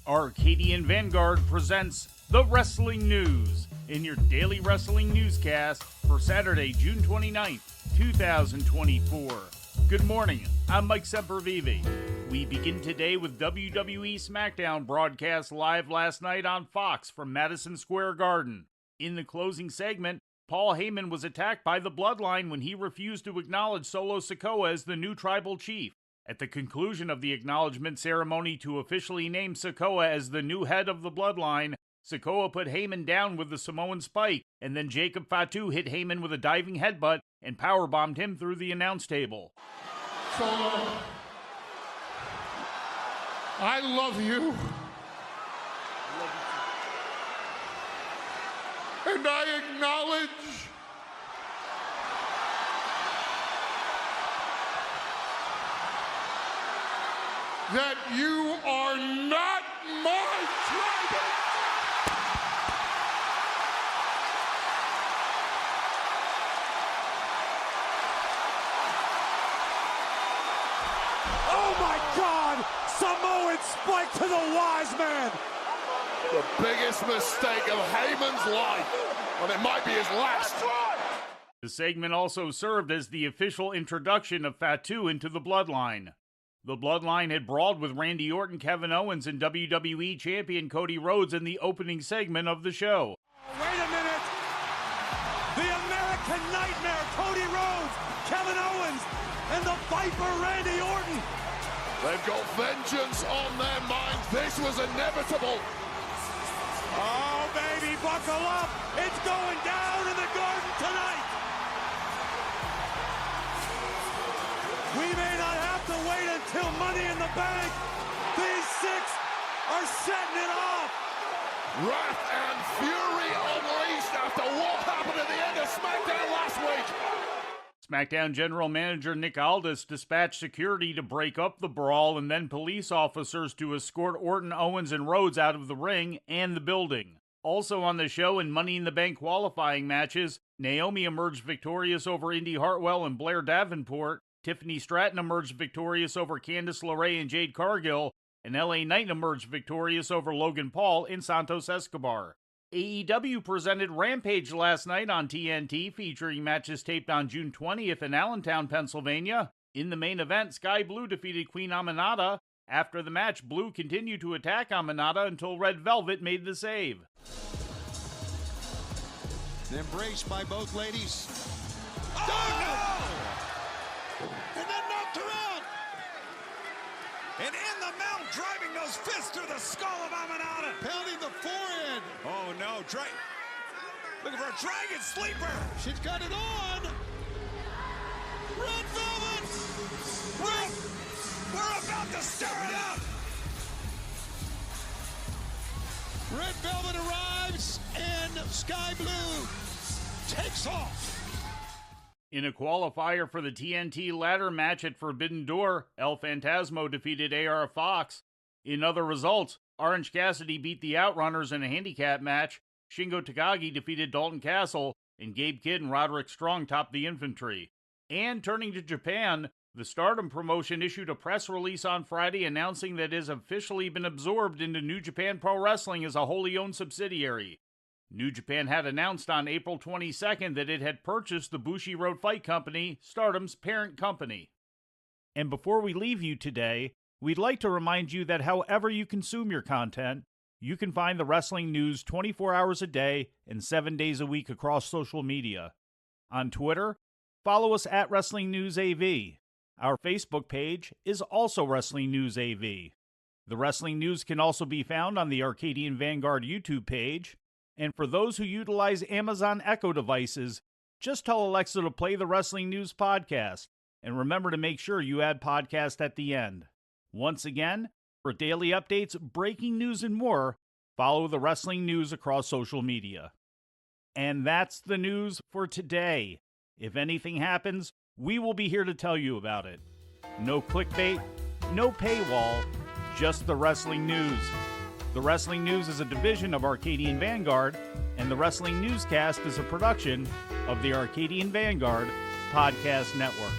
Arcadian Vanguard presents The Wrestling News in your daily wrestling newscast for Saturday, June 29th, 2024. Good morning, I'm Mike Sempervive. We begin today with WWE Smackdown broadcast live last night on Fox from Madison Square Garden. In the closing segment, Paul Heyman was attacked by the Bloodline when he refused to acknowledge Solo Sikoa as the new tribal chief. At the conclusion of the acknowledgement ceremony to officially name Sikoa as the new head of the Bloodline, Sikoa put Heyman down with the Samoan Spike, and then Jacob Fatu hit Heyman with a diving headbutt and powerbombed him through the announce table. Solo, I love you. And I acknowledge that you are not my tribal. Oh my God! Samoan Spike to the wise man! The biggest mistake of Heyman's life, and it might be his last. The segment also served as the official introduction of Fatu into the Bloodline. The Bloodline had brawled with Randy Orton, Kevin Owens, and WWE Champion Cody Rhodes in the opening segment of the show. Wait a minute! The American Nightmare, Cody Rhodes, Kevin Owens, and the Viper, Randy Orton! They've got vengeance on their minds. This was inevitable. Oh, baby, buckle up! It's going down in the Garden tonight! We may not have to wait until Money in the Bank. These six are setting it off. Wrath and fury unleashed after what happened at the end of SmackDown last week. SmackDown General Manager Nick Aldis dispatched security to break up the brawl and then police officers to escort Orton, Owens, and Rhodes out of the ring and the building. Also on the show in Money in the Bank qualifying matches, Naomi emerged victorious over Indy Hartwell and Blair Davenport, Tiffany Stratton emerged victorious over Candice LeRae and Jade Cargill, and LA Knight emerged victorious over Logan Paul and Santos Escobar. AEW presented Rampage last night on TNT, featuring matches taped on June 20th in Allentown, Pennsylvania. In the main event, Sky Blue defeated Queen Aminata. After the match, Blue continued to attack Aminata until Red Velvet made the save. Embraced by both ladies. Oh, no! And then knocked her out. And in the mount, driving those fists through the skull of Aminata. Pounding the forehead. Oh no, looking for a dragon sleeper. She's got it on. Red Velvet. We're about to stir it up. Red Velvet arrives and Sky Blue takes off. In a qualifier for the TNT ladder match at Forbidden Door, El Phantasmo defeated AR Fox. In other results, Orange Cassidy beat the Outrunners in a handicap match, Shingo Takagi defeated Dalton Castle, and Gabe Kidd and Roderick Strong topped the Infantry. And turning to Japan, the Stardom promotion issued a press release on Friday announcing that it has officially been absorbed into New Japan Pro Wrestling as a wholly owned subsidiary. New Japan had announced on April 22nd that it had purchased the Bushiroad Fight Company, Stardom's parent company. And before we leave you today, we'd like to remind you that however you consume your content, you can find the wrestling news 24 hours a day and 7 days a week across social media. On Twitter, follow us at Wrestling News AV. Our Facebook page is also Wrestling News AV. The Wrestling News can also be found on the Arcadian Vanguard YouTube page. And for those who utilize Amazon Echo devices, just tell Alexa to play the Wrestling News podcast. And remember to make sure you add podcast at the end. Once again, for daily updates, breaking news, and more, follow the Wrestling News across social media. And that's the news for today. If anything happens, we will be here to tell you about it. No clickbait, no paywall, just the Wrestling News. The Wrestling News is a division of Arcadian Vanguard, and the Wrestling Newscast is a production of the Arcadian Vanguard Podcast Network.